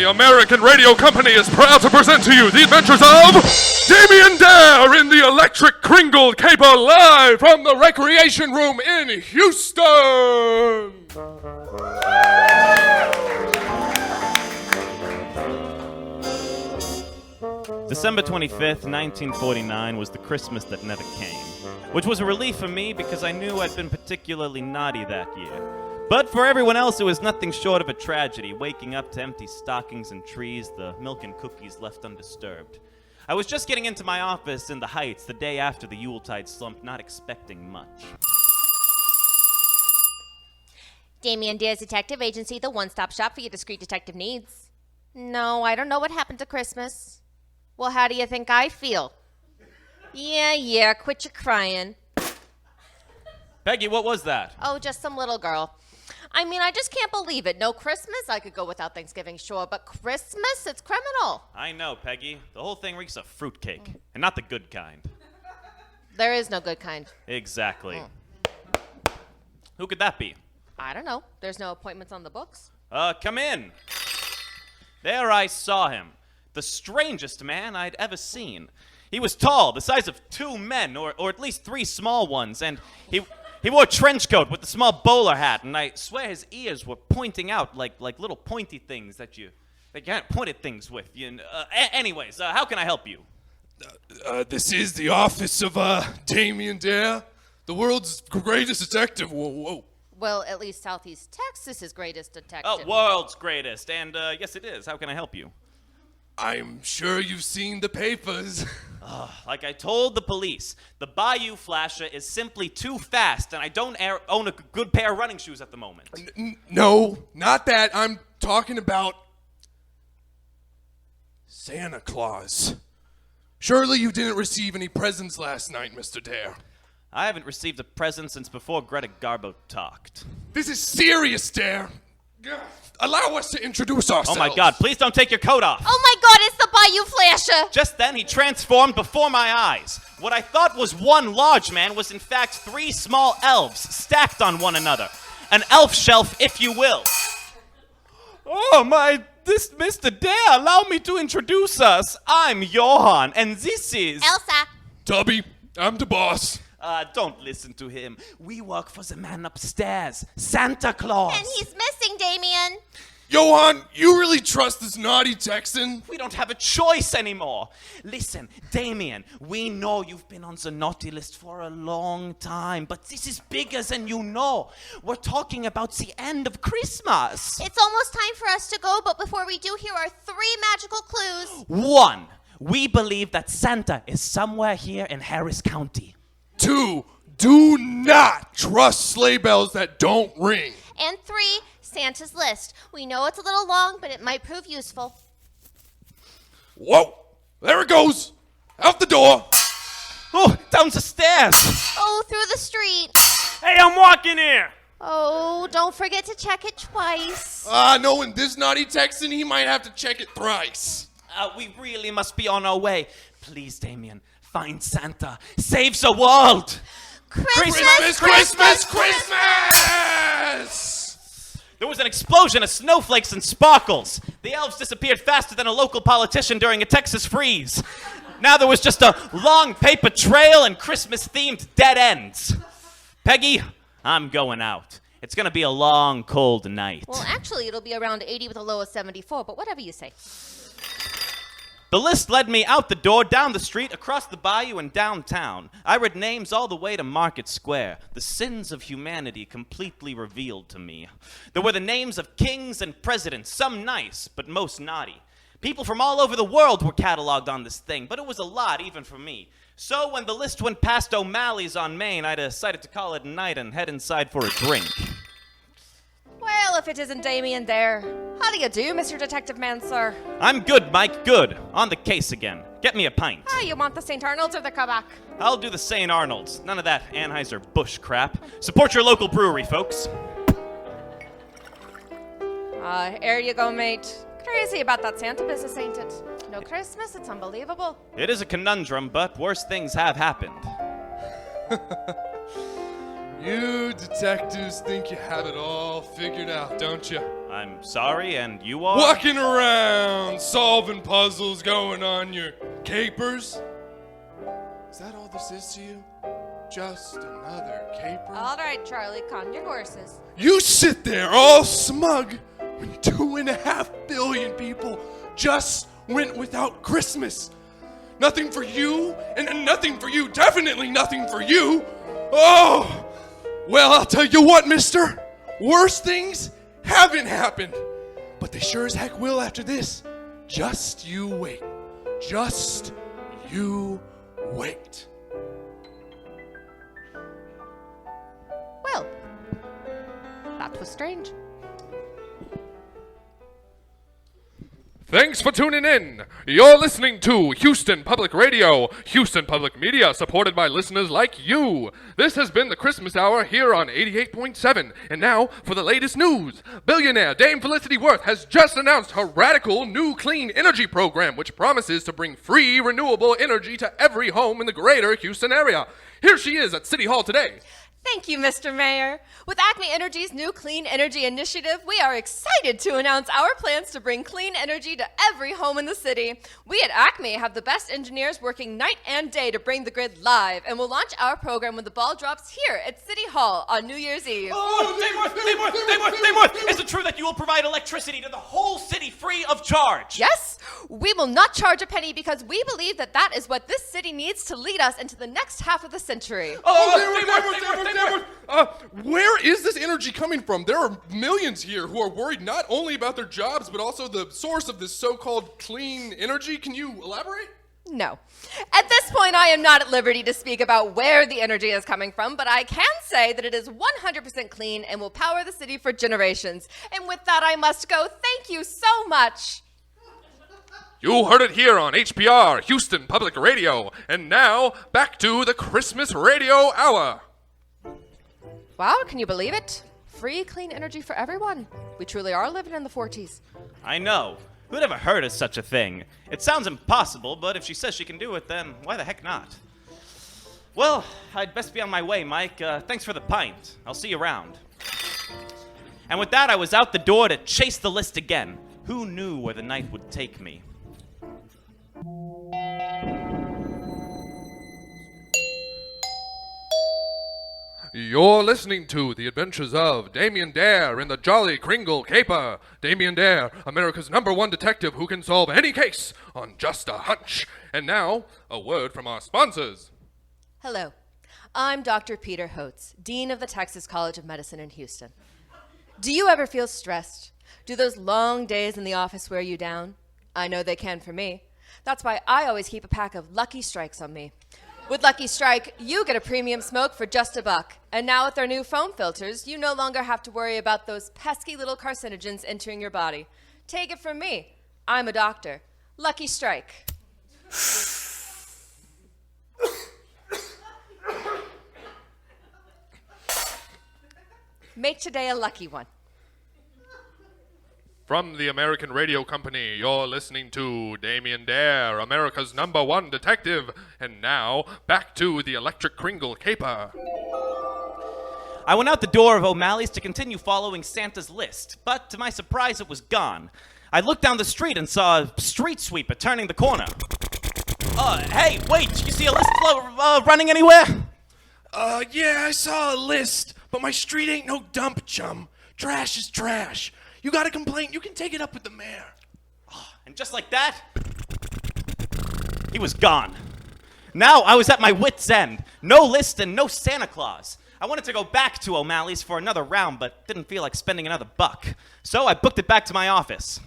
the American Radio Company is proud to present to you the adventures of Damian Dare in the electric Kringle caper live from the Recreation Room in Houston. December 25th, 1949 was the Christmas that never came, which was a relief for me because I knew I'd been particularly naughty that year. But for everyone else, it was nothing short of a tragedy, waking up to empty stockings and trees, the milk and cookies left undisturbed. I was just getting into my office in the Heights the day after the Yuletide slump, not expecting much. Damian Dare's Detective Agency, the one-stop shop for your discreet detective needs. No, I don't know what happened to Christmas. Well, how do you think I feel? Yeah, quit your crying. Peggy, what was that? Oh, just some little girl. I mean, I just can't believe it. No Christmas? I could go without Thanksgiving, sure, but Christmas? It's criminal. I know, Peggy. The whole thing reeks of fruitcake, and not the good kind. There is no good kind. Exactly. Who could that be? I don't know. There's no appointments on the books. Come in. There I saw him. The strangest man I'd ever seen. He was tall, the size of two men, or at least three small ones, and he wore a trench coat with a small bowler hat, and I swear his ears were pointing out like little pointy things that you can't point at things with. Anyways, how can I help you? This is the office of Damian Dare, the world's greatest detective. Whoa. Well, at least Southeast Texas's greatest detective. Oh, world's greatest, and yes it is. How can I help you? I'm sure you've seen the papers. Like I told the police, the Bayou Flasher is simply too fast, and I don't own a good pair of running shoes at the moment. No, not that. I'm talking about Santa Claus. Surely you didn't receive any presents last night, Mr. Dare. I haven't received a present since before Greta Garbo talked. This is serious, Dare. Allow us to introduce ourselves. Oh my God, please don't take your coat off. Oh my God, it's the Bayou Flasher. Just then, he transformed before my eyes. What I thought was one large man was in fact three small elves stacked on one another. An elf shelf, if you will. Oh, this Mr. Dare, allow me to introduce us. I'm Johan, and this is... Elsa. Tubby, I'm the boss. Don't listen to him. We work for the man upstairs, Santa Claus. And he's missing, Damian. Johan, you really trust this naughty Texan? We don't have a choice anymore. Listen, Damian, we know you've been on the naughty list for a long time, but this is bigger than you know. We're talking about the end of Christmas. It's almost time for us to go, but before we do, here are 3 magical clues. 1, we believe that Santa is somewhere here in Harris County. 2, do not trust sleigh bells that don't ring. And 3, Santa's list. We know it's a little long, but it might prove useful. Whoa, there it goes. Out the door. Oh, down the stairs. Oh, through the street. Hey, I'm walking here. Oh, don't forget to check it twice. Knowing this naughty Texan, he might have to check it thrice. We really must be on our way. Please, Damian, find Santa. Save the world. Christmas! There was an explosion of snowflakes and sparkles. The elves disappeared faster than a local politician during a Texas freeze. Now there was just a long paper trail and Christmas-themed dead ends. Peggy, I'm going out. It's going to be a long, cold night. Well, actually, it'll be around 80 with a low of 74, but whatever you say. The list led me out the door, down the street, across the bayou, and downtown. I read names all the way to Market Square. The sins of humanity completely revealed to me. There were the names of kings and presidents, some nice, but most naughty. People from all over the world were cataloged on this thing, but it was a lot even for me. So when the list went past O'Malley's on Main, I decided to call it a night and head inside for a drink. Well, if it isn't Damian Dare. How do you do, Mr. Detective Man, sir? I'm good, Mike, good. On the case again. Get me a pint. You want the St. Arnold's or the Quebec? I'll do the St. Arnold's. None of that Anheuser-Busch crap. Support your local brewery, folks. Here you go, mate. Crazy about that Santa business, ain't it? No Christmas, it's unbelievable. It is a conundrum, but worse things have happened. You detectives think you have it all figured out, don't you? I'm sorry, and you are? Walking around, solving puzzles, going on your capers. Is that all this is to you? Just another caper? All right, Charlie, calm your horses. You sit there all smug when 2.5 billion people just went without Christmas. Nothing for you, and nothing for you, definitely nothing for you. Oh, well, I'll tell you what, mister. Worse things haven't happened, but they sure as heck will after this. Just you wait. Just you wait. Well, that was strange. Thanks for tuning in. You're listening to Houston Public Radio, Houston Public Media, supported by listeners like you. This has been the Christmas Hour here on 88.7. And now for the latest news. Billionaire Dame Felicity Worth has just announced her radical new clean energy program, which promises to bring free renewable energy to every home in the greater Houston area. Here she is at City Hall today. Thank you, Mr. Mayor. With Acme Energy's new Clean Energy Initiative, we are excited to announce our plans to bring clean energy to every home in the city. We at Acme have the best engineers working night and day to bring the grid live, and we'll launch our program when the ball drops here at City Hall on New Year's Eve. Dame Worth! Is it true that you will provide electricity to the whole city free of charge? Yes, we will not charge a penny because we believe that that is what this city needs to lead us into the next half of the century. Where is this energy coming from? There are millions here who are worried not only about their jobs, but also the source of this so-called clean energy. Can you elaborate? No. At this point, I am not at liberty to speak about where the energy is coming from, but I can say that it is 100% clean and will power the city for generations. And with that, I must go. Thank you so much. You heard it here on HPR, Houston Public Radio. And now, back to the Christmas Radio Hour. Wow, can you believe it? Free clean energy for everyone. We truly are living in the 40s. I know. Who'd ever heard of such a thing? It sounds impossible, but if she says she can do it, then why the heck not? Well, I'd best be on my way, Mike. Thanks for the pint. I'll see you around. And with that, I was out the door to chase the list again. Who knew where the night would take me? You're listening to The Adventures of Damian Dare in the Jolly Kringle Caper. Damian Dare, America's #1 detective who can solve any case on just a hunch. And now, a word from our sponsors. Hello, I'm Dr. Peter Hotz, Dean of the Texas College of Medicine in Houston. Do you ever feel stressed? Do those long days in the office wear you down? I know they can for me. That's why I always keep a pack of Lucky Strikes on me. With Lucky Strike, you get a premium smoke for just $1. And now with our new foam filters, you no longer have to worry about those pesky little carcinogens entering your body. Take it from me. I'm a doctor. Lucky Strike. Make today a lucky one. From the American Radio Company, you're listening to Damian Dare, America's #1 detective. And now, back to the Electric Kringle Caper. I went out the door of O'Malley's to continue following Santa's list, but to my surprise, it was gone. I looked down the street and saw a street sweeper turning the corner. Hey, wait, you see a list running anywhere? Yeah, I saw a list, but my street ain't no dump, chum. Trash is trash. You got a complaint, you can take it up with the mayor. And just like that, he was gone. Now I was at my wit's end. No list and no Santa Claus. I wanted to go back to O'Malley's for another round, but didn't feel like spending another $1. So I booked it back to my office.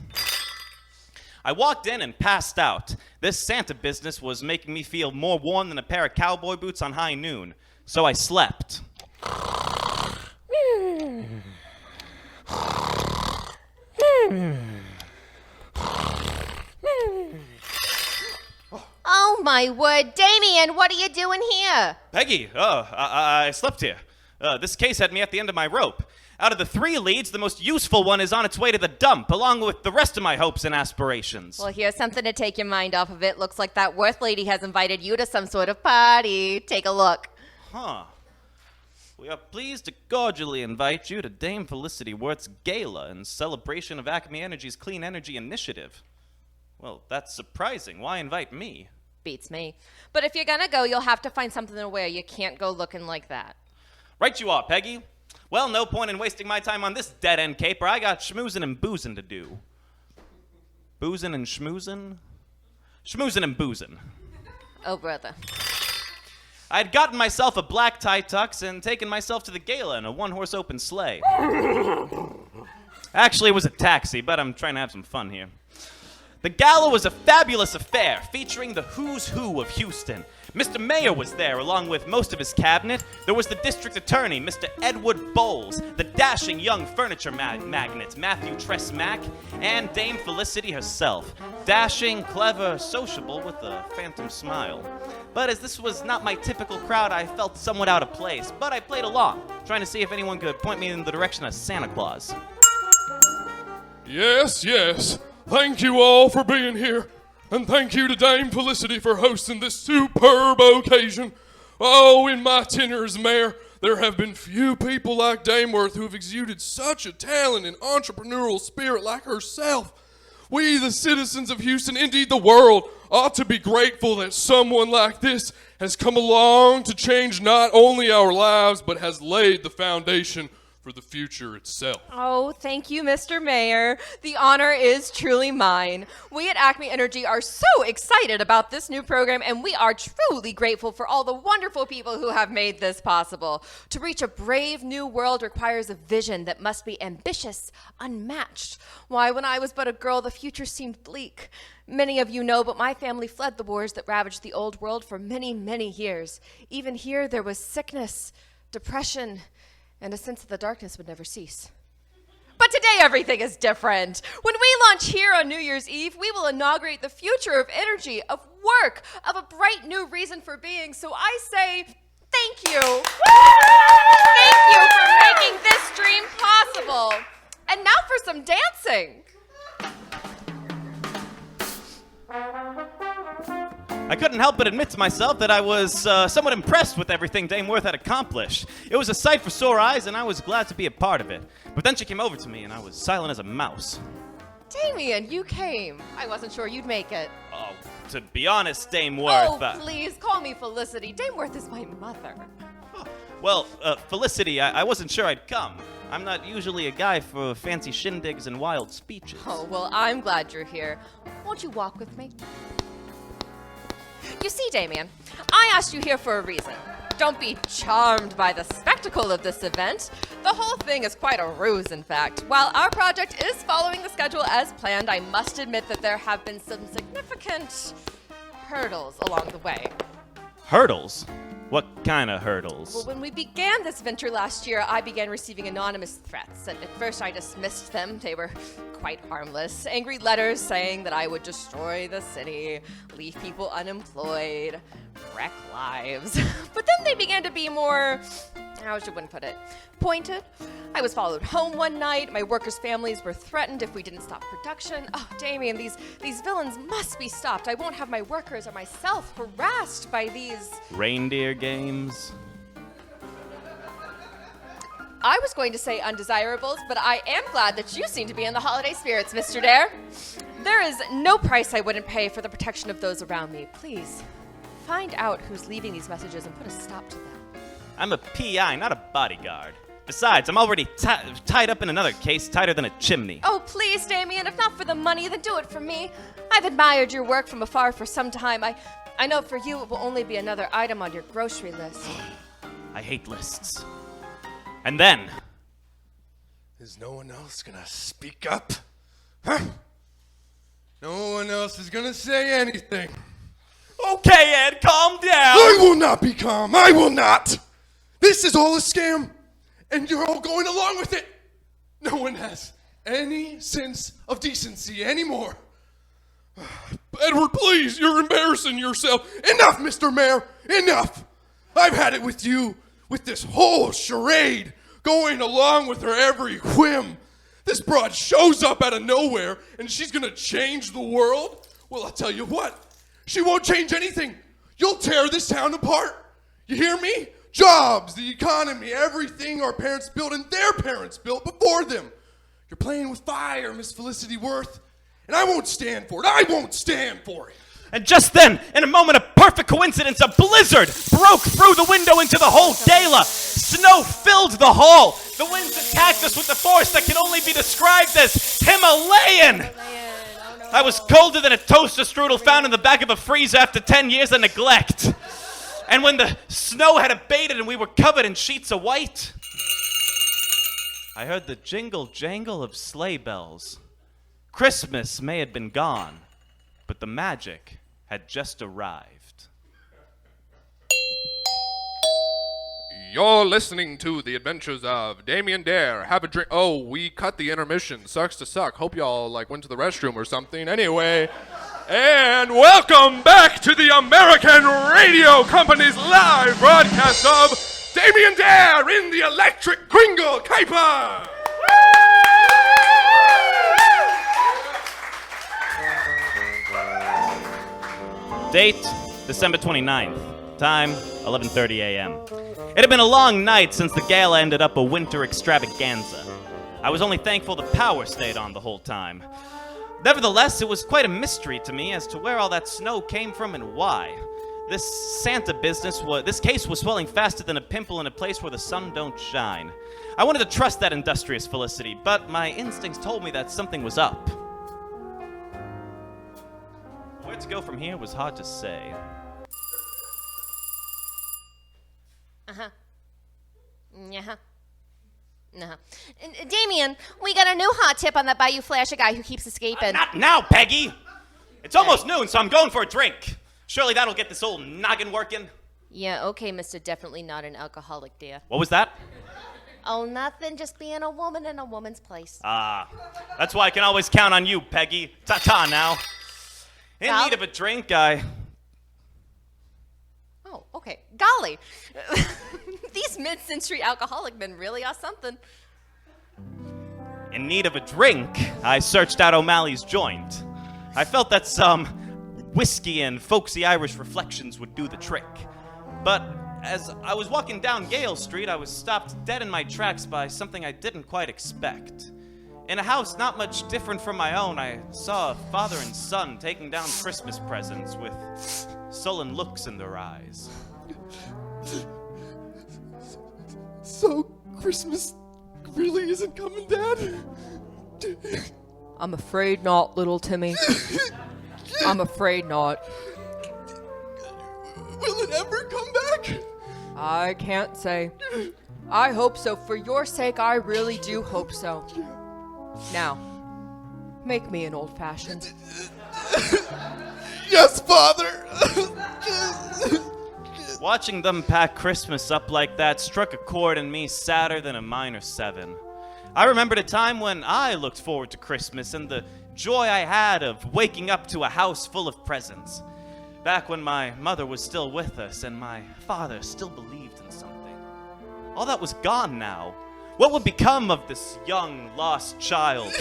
I walked in and passed out. This Santa business was making me feel more warm than a pair of cowboy boots on high noon. So I slept. Oh my word, Damian, what are you doing here? Peggy, I slept here. This case had me at the end of my rope. Out of the 3 leads, the most useful one is on its way to the dump, along with the rest of my hopes and aspirations. Well, here's something to take your mind off of it. Looks like that Worth lady has invited you to some sort of party. Take a look. Huh. We are pleased to cordially invite you to Dame Felicity Worth's gala in celebration of Acme Energy's Clean Energy Initiative. Well, that's surprising. Why invite me? Beats me. But if you're gonna go, you'll have to find something to wear. You can't go looking like that. Right you are, Peggy. Well, no point in wasting my time on this dead-end caper. I got schmoozin' and boozin' to do. Boozin' and schmoozin'? Schmoozin' and boozin'. Oh, brother. I had gotten myself a black tie tux and taken myself to the gala in a one-horse open sleigh. Actually, it was a taxi, but I'm trying to have some fun here. The gala was a fabulous affair, featuring the who's who of Houston. Mr. Mayor was there, along with most of his cabinet. There was the district attorney, Mr. Edward Bowles, the dashing young furniture magnate, Matthew Tress-Mack, and Dame Felicity herself. Dashing, clever, sociable, with a phantom smile. But as this was not my typical crowd, I felt somewhat out of place. But I played along, trying to see if anyone could point me in the direction of Santa Claus. Yes, yes. Thank you all for being here. And thank you to Dame Felicity for hosting this superb occasion. Oh, in my tenure as mayor, there have been few people like Dame Worth who have exuded such a talent and entrepreneurial spirit like herself. We, the citizens of Houston, indeed the world, ought to be grateful that someone like this has come along to change not only our lives, but has laid the foundation for the future itself. Oh, thank you, Mr. Mayor. The honor is truly mine. We at Acme Energy are so excited about this new program, and we are truly grateful for all the wonderful people who have made this possible. To reach a brave new world requires a vision that must be ambitious, unmatched. Why, when I was but a girl, the future seemed bleak. Many of you know, but my family fled the wars that ravaged the old world for many, many years. Even here, there was sickness, depression, and a sense that the darkness would never cease. But today everything is different. When we launch here on New Year's Eve, we will inaugurate the future of energy, of work, of a bright new reason for being. So I say thank you. Thank you for making this dream possible. And now for some dancing. I couldn't help but admit to myself that I was somewhat impressed with everything Dame Worth had accomplished. It was a sight for sore eyes, and I was glad to be a part of it. But then she came over to me, and I was silent as a mouse. Damian, you came. I wasn't sure you'd make it. Oh, to be honest, Dame Worth... Oh, please, call me Felicity. Dame Worth is my mother. Well, Felicity, I wasn't sure I'd come. I'm not usually a guy for fancy shindigs and wild speeches. Oh, well, I'm glad you're here. Won't you walk with me? You see, Damian, I asked you here for a reason. Don't be charmed by the spectacle of this event. The whole thing is quite a ruse, in fact. While our project is following the schedule as planned, I must admit that there have been some significant hurdles along the way. Hurdles? What kind of hurdles? Well, when we began this venture last year, I began receiving anonymous threats, and at first I dismissed them. They were quite harmless. Angry letters saying that I would destroy the city, leave people unemployed, wreck lives. But then they began to be more, how should one put it, pointed. I was followed home one night. My workers' families were threatened if we didn't stop production. Oh, Damian, these villains must be stopped. I won't have my workers or myself harassed by these... Reindeer games? I was going to say undesirables, but I am glad that you seem to be in the holiday spirits, Mr. Dare. There is no price I wouldn't pay for the protection of those around me. Please, find out who's leaving these messages and put a stop to them. I'm a PI, not a bodyguard. Besides, I'm already tied up in another case, tighter than a chimney. Oh, please, Damian, if not for the money, then do it for me. I've admired your work from afar for some time. I know for you it will only be another item on your grocery list. I hate lists. And then... Is no one else gonna speak up? Huh? No one else is gonna say anything. Okay, Ed, calm down! I will not be calm. I will not. This is all a scam, and you're all going along with it. No one has any sense of decency anymore. Edward, please, you're embarrassing yourself. Enough, Mr. Mayor, enough. I've had it with you, with this whole charade, going along with her every whim. This broad shows up out of nowhere, and she's gonna change the world? Well, I'll tell you what. She won't change anything. You'll tear this town apart. You hear me? jobs, the economy, everything our parents built and their parents built before them. You're playing with fire, Miss Felicity Worth, and I won't stand for it. I won't stand for it. And just then, in a moment of perfect coincidence, a blizzard broke through the window into the whole gala. Snow filled the hall. The winds attacked us with a force that can only be described as Himalayan. I was colder than a toaster strudel found in the back of a freezer after 10 years of neglect. And when the snow had abated and we were covered in sheets of white, I heard the jingle-jangle of sleigh bells. Christmas may have been gone, but the magic had just arrived. You're listening to the adventures of Damian Dare. Have a drink. Oh, we cut the intermission. Sucks to suck. Hope y'all went to the restroom or something. Anyway, and welcome back to the American Radio Company's live broadcast of Damian Dare in the Electric Kringle Caper. Date, December 29th. Time, 11:30 a.m. It had been a long night since the gala ended up a winter extravaganza. I was only thankful the power stayed on the whole time. Nevertheless, it was quite a mystery to me as to where all that snow came from and why. This Santa business this case was swelling faster than a pimple in a place where the sun don't shine. I wanted to trust that industrious Felicity, but my instincts told me that something was up. Where to go from here was hard to say. Damian, we got a new hot tip on that Bayou Flasher guy who keeps escaping. Not now, Peggy! It's almost noon, so I'm going for a drink. Surely that'll get this old noggin working. Yeah, okay, Mr. Definitely Not an Alcoholic, dear. What was that? Oh, nothing, just being a woman in a woman's place. That's why I can always count on you, Peggy. Ta-ta now. In need of a drink, Oh, okay. Golly. These mid-century alcoholic men really are something. In need of a drink, I searched out O'Malley's joint. I felt that some whiskey and folksy Irish reflections would do the trick. But as I was walking down Gale Street, I was stopped dead in my tracks by something I didn't quite expect. In a house not much different from my own, I saw a father and son taking down Christmas presents with sullen looks in their eyes. So, Christmas really isn't coming, Dad? I'm afraid not, little Timmy. I'm afraid not. Will it ever come back? I can't say. I hope so. For your sake, I really do hope so. Now, make me an old-fashioned. Yes, Father! Watching them pack Christmas up like that struck a chord in me sadder than a minor 7. I remembered a time when I looked forward to Christmas and the joy I had of waking up to a house full of presents. Back when my mother was still with us and my father still believed in something. All that was gone now. What would become of this young, lost child?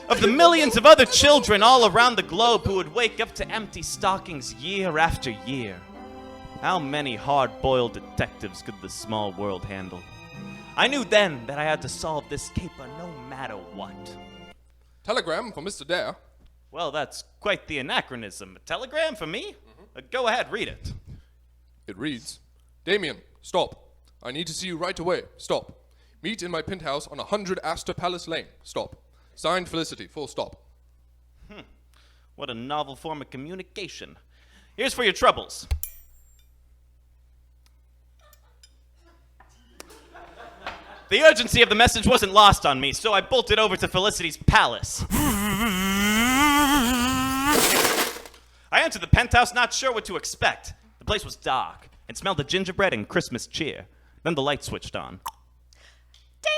Of the millions of other children all around the globe who would wake up to empty stockings year after year? How many hard-boiled detectives could this small world handle? I knew then that I had to solve this caper no matter what. Telegram for Mr. Dare. Well, that's quite the anachronism. A telegram for me? Go ahead, read it. It reads, Damian, stop. I need to see you right away. Stop. Meet in my penthouse on 100 Astor Palace Lane. Stop. Signed, Felicity. Full stop. What a novel form of communication. Here's for your troubles. The urgency of the message wasn't lost on me, so I bolted over to Felicity's palace. I entered the penthouse not sure what to expect. The place was dark and smelled of gingerbread and Christmas cheer. Then the light switched on.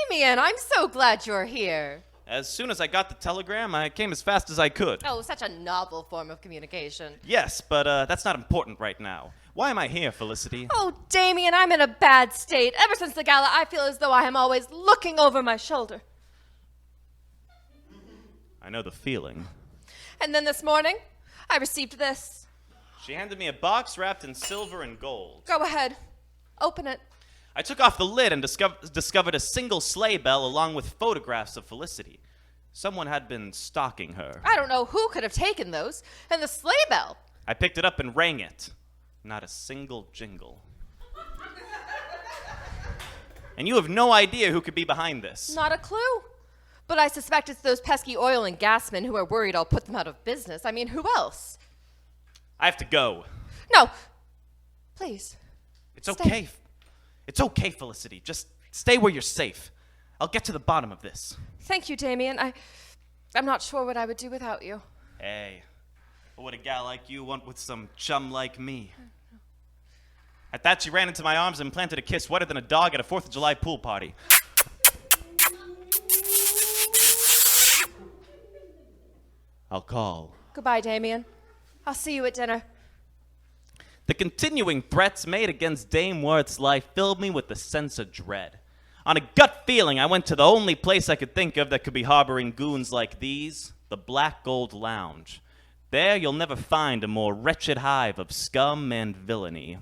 Damian, I'm so glad you're here. As soon as I got the telegram, I came as fast as I could. Oh, such a novel form of communication. Yes, but that's not important right now. Why am I here, Felicity? Oh, Damian, I'm in a bad state. Ever since the gala, I feel as though I am always looking over my shoulder. I know the feeling. And then this morning, I received this. She handed me a box wrapped in silver and gold. Go ahead. Open it. I took off the lid and discovered a single sleigh bell along with photographs of Felicity. Someone had been stalking her. I don't know who could have taken those. And the sleigh bell. I picked it up and rang it. Not a single jingle. And you have no idea who could be behind this. Not a clue. But I suspect it's those pesky oil and gas men who are worried I'll put them out of business. I mean, who else? I have to go. No. Please. It's okay. It's okay, Felicity. Just stay where you're safe. I'll get to the bottom of this. Thank you, Damian. I'm not sure what I would do without you. Hey, what would a gal like you want with some chum like me? At that, she ran into my arms and planted a kiss wetter than a dog at a 4th of July pool party. I'll call. Goodbye, Damian. I'll see you at dinner. The continuing threats made against Dame Worth's life filled me with a sense of dread. On a gut feeling, I went to the only place I could think of that could be harboring goons like these, the Black Gold Lounge. There you'll never find a more wretched hive of scum and villainy.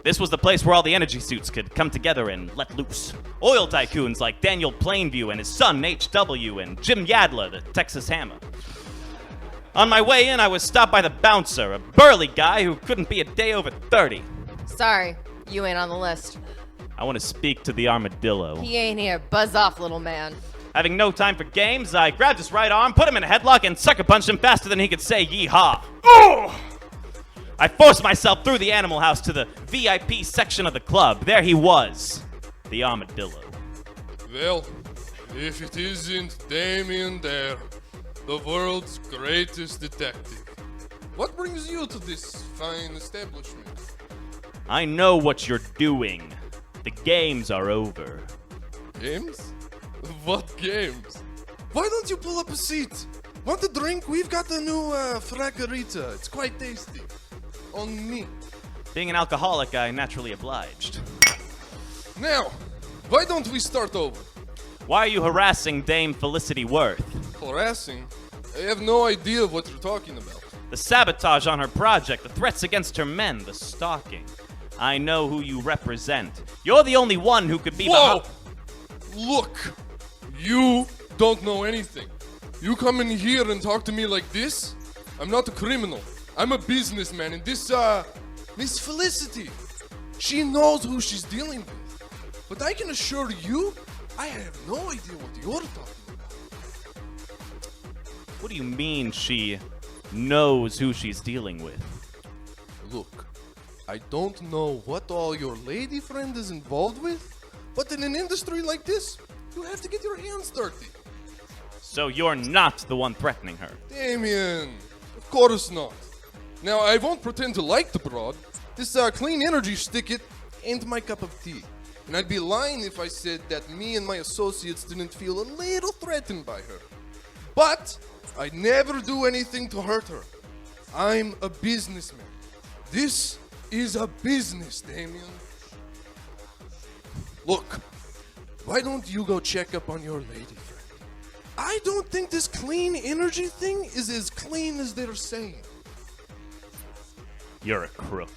This was the place where all the energy suits could come together and let loose. Oil tycoons like Daniel Plainview and his son H.W. and Jim Yadler, the Texas Hammer. On my way in, I was stopped by the bouncer, a burly guy who couldn't be a day over 30. Sorry, you ain't on the list. I want to speak to the armadillo. He ain't here. Buzz off, little man. Having no time for games, I grabbed his right arm, put him in a headlock, and sucker punched him faster than he could say yeehaw. Oh! I forced myself through the animal house to the VIP section of the club. There he was, the armadillo. Well, if it isn't Damian there, the world's greatest detective. What brings you to this fine establishment? I know what you're doing. The games are over. Games? What games? Why don't you pull up a seat? Want a drink? We've got the new Fragorita. It's quite tasty. On me. Being an alcoholic, I naturally obliged. Now, why don't we start over? Why are you harassing Dame Felicity Worth? Harassing? I have no idea what you're talking about. The sabotage on her project, the threats against her men, the stalking. I know who you represent. You're the only one who could be Whoa! behind. Look, you don't know anything. You come in here and talk to me like this? I'm not a criminal. I'm a businessman, and this Miss Felicity, she knows who she's dealing with. But I can assure you, I have no idea what you're talking about. What do you mean she knows who she's dealing with? Look, I don't know what all your lady friend is involved with, but in an industry like this, you have to get your hands dirty. So you're not the one threatening her. Damian, of course not. Now, I won't pretend to like the broad. This clean energy stick-it ain't my cup of tea. And I'd be lying if I said that me and my associates didn't feel a little threatened by her. But I never do anything to hurt her. I'm a businessman. This is a business, Damian. Look, why don't you go check up on your lady friend? I don't think this clean energy thing is as clean as they're saying. You're a crook.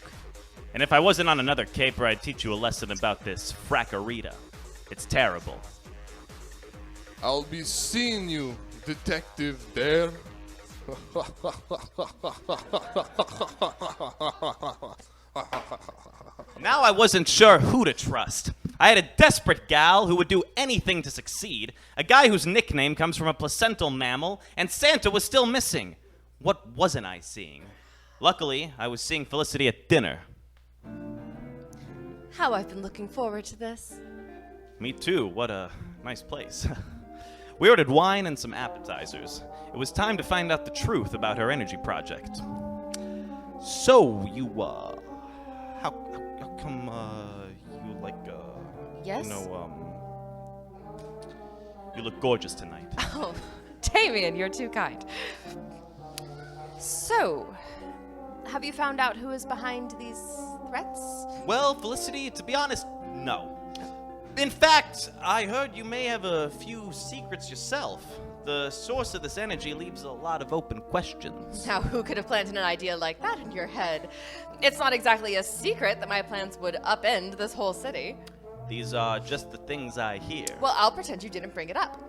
And if I wasn't on another caper, I'd teach you a lesson about this frackorita. It's terrible. I'll be seeing you, Detective Bear. Now I wasn't sure who to trust. I had a desperate gal who would do anything to succeed, a guy whose nickname comes from a placental mammal, and Santa was still missing. What wasn't I seeing? Luckily, I was seeing Felicity at dinner. How I've been looking forward to this. Me too. What a nice place. We ordered wine and some appetizers. It was time to find out the truth about her energy project. So, you, how come, you like, Yes? You look gorgeous tonight. Oh, Damian, you're too kind. So, have you found out who is behind these threats? Well, Felicity, to be honest, no. In fact, I heard you may have a few secrets yourself. The source of this energy leaves a lot of open questions. Now, who could have planted an idea like that in your head? It's not exactly a secret that my plans would upend this whole city. These are just the things I hear. Well, I'll pretend you didn't bring it up.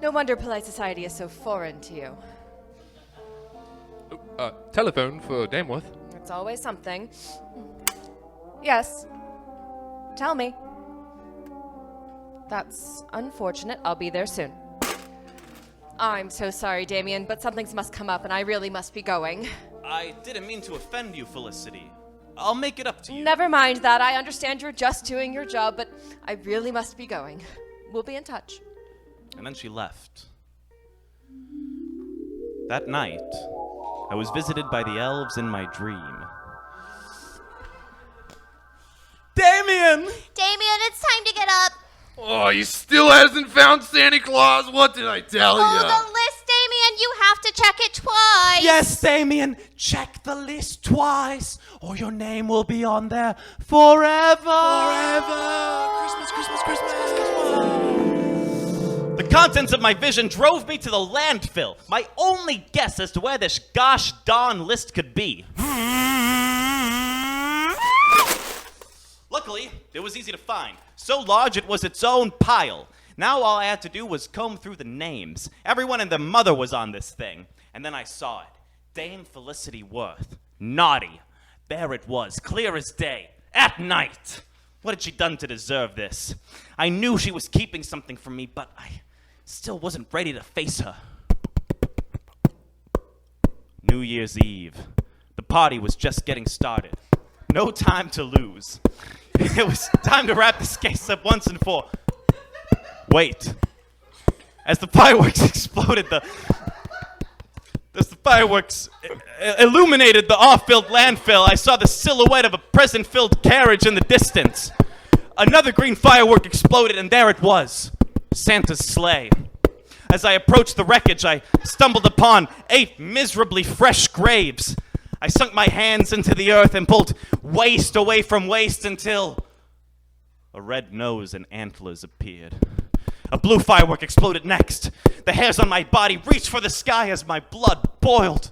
No wonder polite society is so foreign to you. Telephone for Dameworth. It's always something. Yes. Tell me. That's unfortunate. I'll be there soon. I'm so sorry, Damian, but something's must come up and I really must be going. I didn't mean to offend you, Felicity. I'll make it up to you. Never mind that. I understand you're just doing your job, but I really must be going. We'll be in touch. And then she left. That night, I was visited by the elves in my dream. Damian! Damian, it's time to get up. Oh, he still hasn't found Santa Claus? What did I tell Oh, you? the list, Damian. You have to check it twice. Yes, Damian, check the list twice, or your name will be on there forever. Christmas, Christmas, Christmas. The contents of my vision drove me to the landfill. My only guess as to where this gosh darn list could be. Luckily, it was easy to find. So large it was its own pile. Now all I had to do was comb through the names. Everyone and their mother was on this thing. And then I saw it. Dame Felicity Worth. Naughty. There it was, clear as day. At night. What had she done to deserve this? I knew she was keeping something from me, but I still wasn't ready to face her. New Year's Eve. The party was just getting started. No time to lose. It was time to wrap this case up once and for... Wait. As the fireworks exploded, as the fireworks illuminated the off-filled landfill, I saw the silhouette of a present-filled carriage in the distance. Another green firework exploded, and there it was, Santa's sleigh. As I approached the wreckage, I stumbled upon 8 miserably fresh graves. I sunk my hands into the earth and pulled waist away from waist until a red nose and antlers appeared. A blue firework exploded next. The hairs on my body reached for the sky as my blood boiled.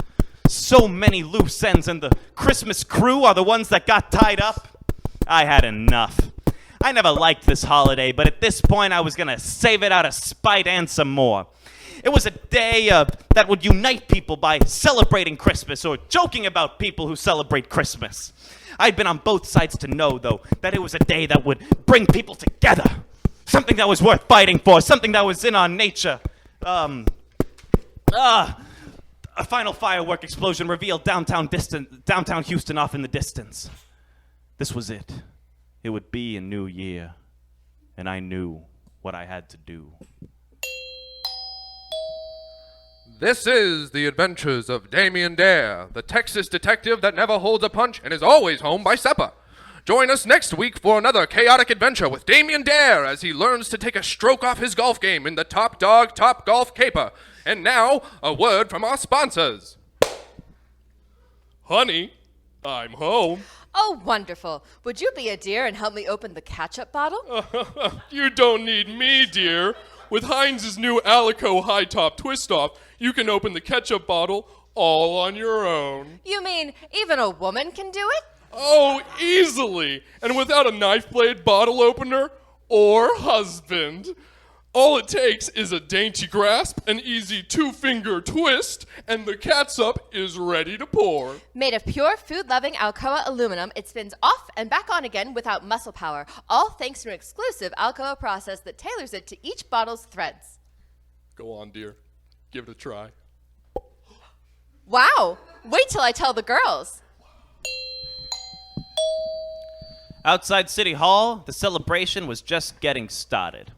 So many loose ends, and the Christmas crew are the ones that got tied up. I had enough. I never liked this holiday, but at this point I was going to save it out of spite and some more. It was a day that would unite people by celebrating Christmas or joking about people who celebrate Christmas. I'd been on both sides to know, though, that it was a day that would bring people together. Something that was worth fighting for, something that was in our nature. A final firework explosion revealed downtown Houston off in the distance. This was it. It would be a new year, and I knew what I had to do. This is the adventures of Damian Dare, the Texas detective that never holds a punch and is always home by supper. Join us next week for another chaotic adventure with Damian Dare as he learns to take a stroke off his golf game in the Top Dog Top Golf Caper. And now, a word from our sponsors. Honey, I'm home. Oh, wonderful. Would you be a dear and help me open the ketchup bottle? You don't need me, dear. With Heinz's new Alico High Top Twist Off, you can open the ketchup bottle all on your own. You mean even a woman can do it? Oh, easily. And without a knife blade bottle opener or husband. All it takes is a dainty grasp, an easy 2-finger twist, and the catsup is ready to pour. Made of pure food-loving Alcoa aluminum, it spins off and back on again without muscle power, all thanks to an exclusive Alcoa process that tailors it to each bottle's threads. Go on, dear. Give it a try. Wow! Wait till I tell the girls. Outside City Hall, the celebration was just getting started.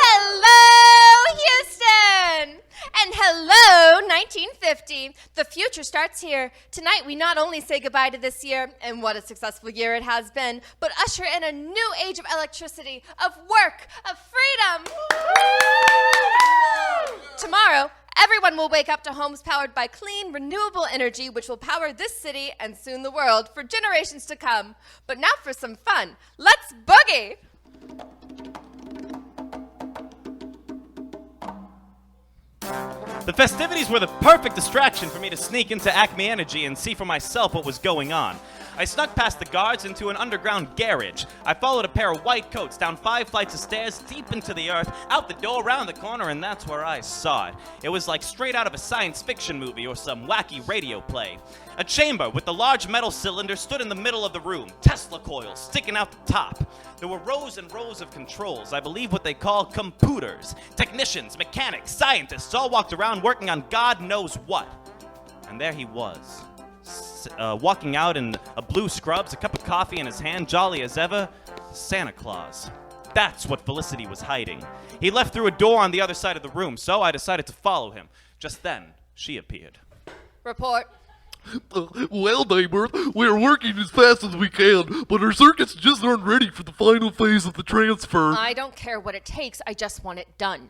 Hello, Houston! And hello, 1950. The future starts here. Tonight, we not only say goodbye to this year, and what a successful year it has been, but usher in a new age of electricity, of work, of freedom. Tomorrow, everyone will wake up to homes powered by clean, renewable energy, which will power this city and soon the world for generations to come. But now for some fun. Let's boogie! The festivities were the perfect distraction for me to sneak into Acme Energy and see for myself what was going on. I snuck past the guards into an underground garage. I followed a pair of white coats down 5 flights of stairs, deep into the earth, out the door, around the corner, and that's where I saw it. It was like straight out of a science fiction movie or some wacky radio play. A chamber with the large metal cylinder stood in the middle of the room, Tesla coils sticking out the top. There were rows and rows of controls, I believe what they call computers. Technicians, mechanics, scientists all walked around working on God knows what. And there he was. Walking out in a blue scrubs, a cup of coffee in his hand, jolly as ever, Santa Claus. That's what Felicity was hiding. He left through a door on the other side of the room, so I decided to follow him. Just then, she appeared. Report. Well, neighbor, we're working as fast as we can, but our circuits just aren't ready for the final phase of the transfer. I don't care what it takes. I just want it done.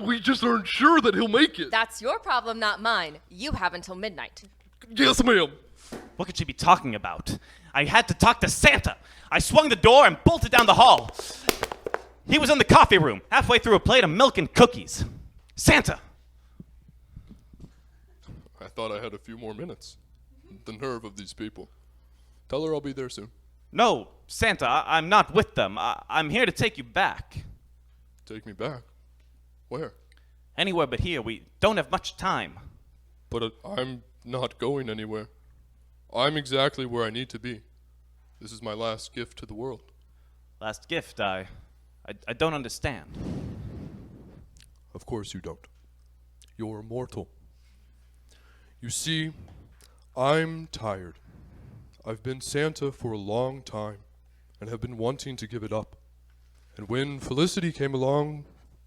We just aren't sure that he'll make it. That's your problem, not mine. You have until midnight. Yes, ma'am. What could she be talking about? I had to talk to Santa. I swung the door and bolted down the hall. He was in the coffee room, halfway through a plate of milk and cookies. Santa! I thought I had a few more minutes. The nerve of these people. Tell her I'll be there soon. No, Santa, I'm not with them. I'm here to take you back. Take me back? Where? Anywhere but here. We don't have much time. But I'm not going anywhere. I'm exactly where I need to be. This is my last gift to the world. Last gift, I don't understand. Of course you don't. You're mortal. You see, I'm tired. I've been Santa for a long time and have been wanting to give it up. And when Felicity came along,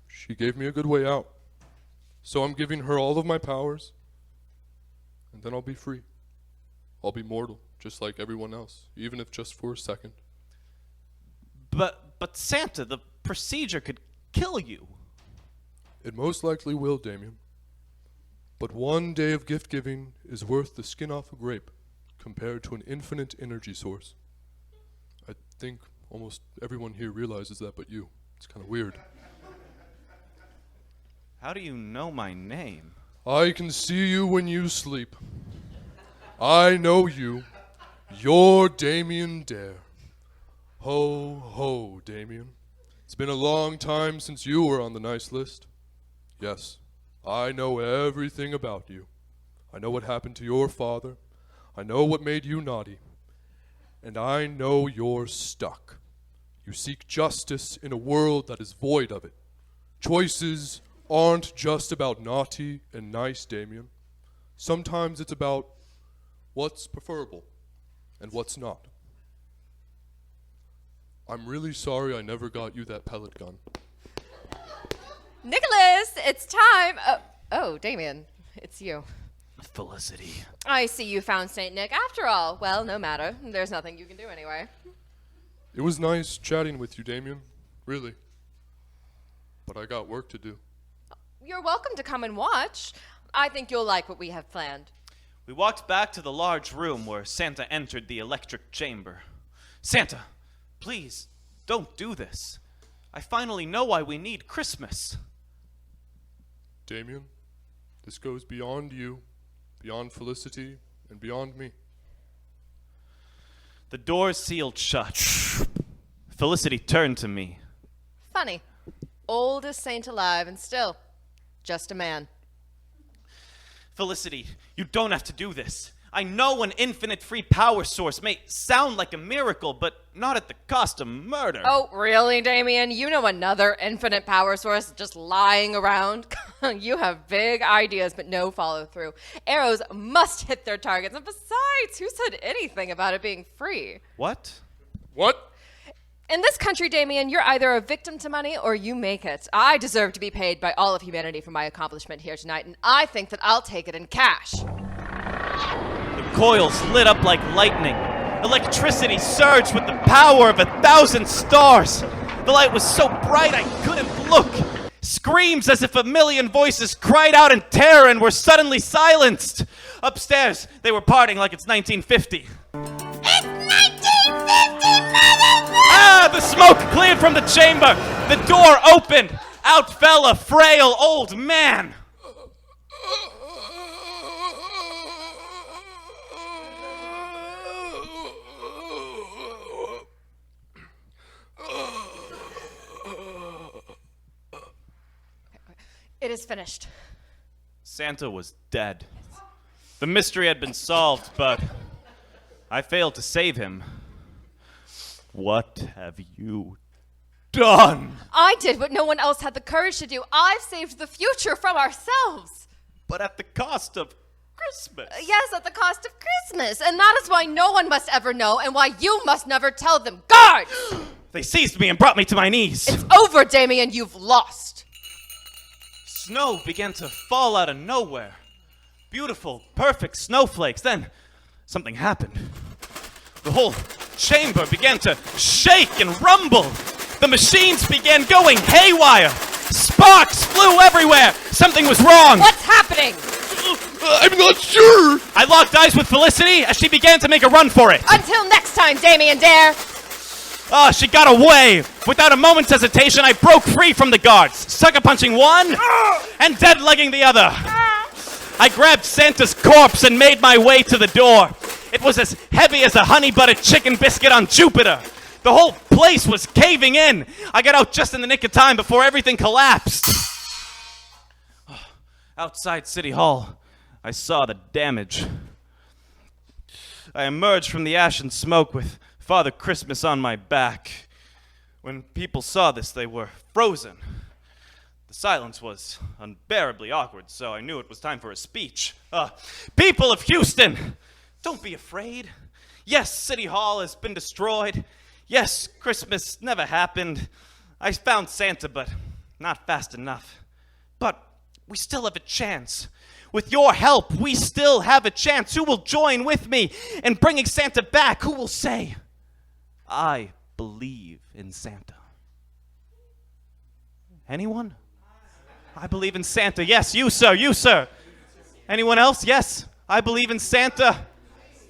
she gave me a good way out. So I'm giving her all of my powers, and then I'll be free. I'll be mortal, just like everyone else, even if just for a second. But Santa, the procedure could kill you. It most likely will, Damian. But one day of gift giving is worth the skin off a grape compared to an infinite energy source. I think almost everyone here realizes that but you. It's kind of weird. How do you know my name? I can see you when you sleep. I know you. You're Damian Dare. Ho, ho, Damian. It's been a long time since you were on the nice list. Yes, I know everything about you. I know what happened to your father. I know what made you naughty. And I know you're stuck. You seek justice in a world that is void of it. Choices aren't just about naughty and nice, Damian. Sometimes it's about what's preferable and what's not. I'm really sorry I never got you that pellet gun. Nicholas, it's time. Oh, Damian, it's you. Felicity. I see you found St. Nick. After all, well, no matter. There's nothing you can do anyway. It was nice chatting with you, Damian. Really. But I got work to do. You're welcome to come and watch. I think you'll like what we have planned. We walked back to the large room where Santa entered the electric chamber. Santa, please, don't do this. I finally know why we need Christmas. Damian, this goes beyond you, beyond Felicity, and beyond me. The door sealed shut. Felicity turned to me. Funny. Oldest saint alive and still just a man. Felicity, you don't have to do this. I know an infinite free power source may sound like a miracle, but not at the cost of murder. Oh, really, Damian? You know another infinite power source just lying around? You have big ideas, but no follow-through. Arrows must hit their targets. And besides, who said anything about it being free? What? What? In this country, Damian, you're either a victim to money or you make it. I deserve to be paid by all of humanity for my accomplishment here tonight, and I think that I'll take it in cash. The coils lit up like lightning. Electricity surged with the power of 1,000 stars. The light was so bright I couldn't look. Screams as if a million voices cried out in terror and were suddenly silenced. Upstairs, they were partying like it's 1950. It's 1950, Ah, the smoke cleared from the chamber. The door opened. Out fell a frail old man. It is finished. Santa was dead. The mystery had been solved, but I failed to save him. What have you done? I did what no one else had the courage to do. I've saved the future from ourselves. But at the cost of Christmas. Yes, at the cost of Christmas. And that is why no one must ever know and why you must never tell them. Guards! They seized me and brought me to my knees. It's over, Damian. You've lost. Snow began to fall out of nowhere. Beautiful, perfect snowflakes. Then something happened. The whole chamber began to shake and rumble. The machines began going haywire. Sparks flew everywhere. Something was wrong. What's happening? I'm not sure. I locked eyes with Felicity as she began to make a run for it. Until next time, Damian Dare. Oh, she got away. Without a moment's hesitation, I broke free from the guards, sucker punching one and dead legging the other. I grabbed Santa's corpse and made my way to the door. It was as heavy as a honey buttered chicken biscuit on Jupiter. The whole place was caving in. I got out just in the nick of time before everything collapsed. Outside City Hall, I saw the damage. I emerged from the ash and smoke with Father Christmas on my back. When people saw this, they were frozen. The silence was unbearably awkward, so I knew it was time for a speech. People of Houston, don't be afraid. Yes, City Hall has been destroyed. Yes, Christmas never happened. I found Santa, but not fast enough. But we still have a chance. With your help, we still have a chance. Who will join with me in bringing Santa back? Who will say, I believe in Santa? Anyone? I believe in Santa. Yes, you, sir. You, sir. Anyone else? Yes, I believe in Santa.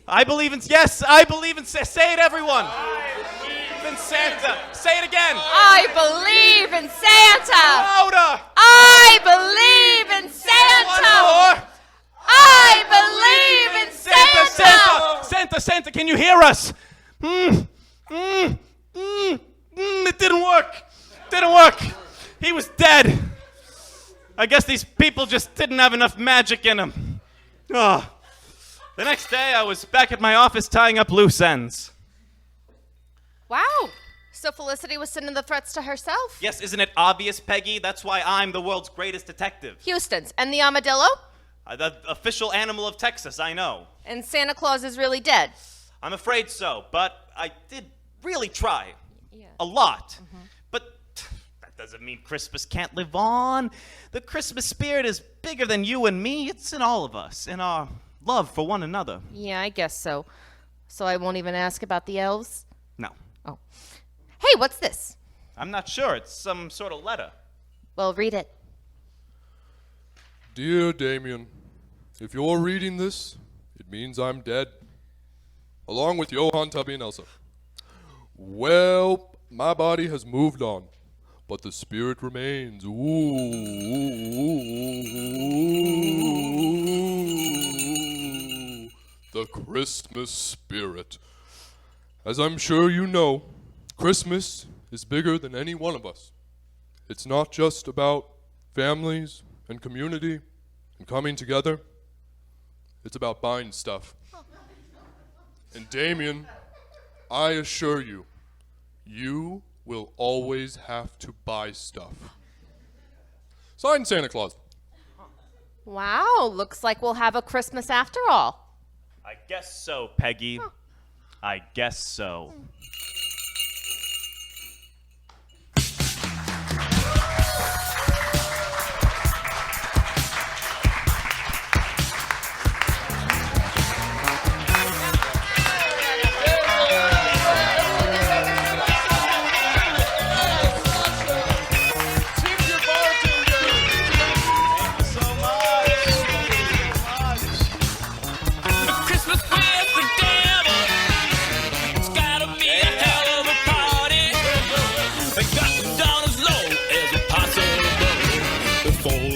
I believe in, yes, I believe in, say it, everyone. I believe in Santa. Say it again. I believe in Santa. Louder. I believe in Santa. One more. I believe in Santa. Santa, can you hear us? It didn't work. He was dead. I guess these people just didn't have enough magic in them. Oh. The next day, I was back at my office tying up loose ends. Wow. So Felicity was sending the threats to herself? Yes, isn't it obvious, Peggy? That's why I'm the world's greatest detective. Houston's. And the armadillo? The official animal of Texas, I know. And Santa Claus is really dead? I'm afraid so, but I did really try. Yeah. A lot. Mm-hmm. But that doesn't mean Christmas can't live on. The Christmas spirit is bigger than you and me. It's in all of us, in our love for one another. Yeah, I guess so. So I won't even ask about the elves? No. Oh. Hey, what's this? I'm not sure. It's some sort of letter. Well, read it. Dear Damian, if you're reading this, it means I'm dead. Along with Johann, Tubby, and Elsa. Well, my body has moved on, but the spirit remains. Ooh, the Christmas spirit. As I'm sure you know, Christmas is bigger than any one of us. It's not just about families and community and coming together. It's about buying stuff. And Damian, I assure you, you will always have to buy stuff. Signed, Santa Claus. Wow, looks like we'll have a Christmas after all. I guess so, Peggy. I guess so. Down as low as possible before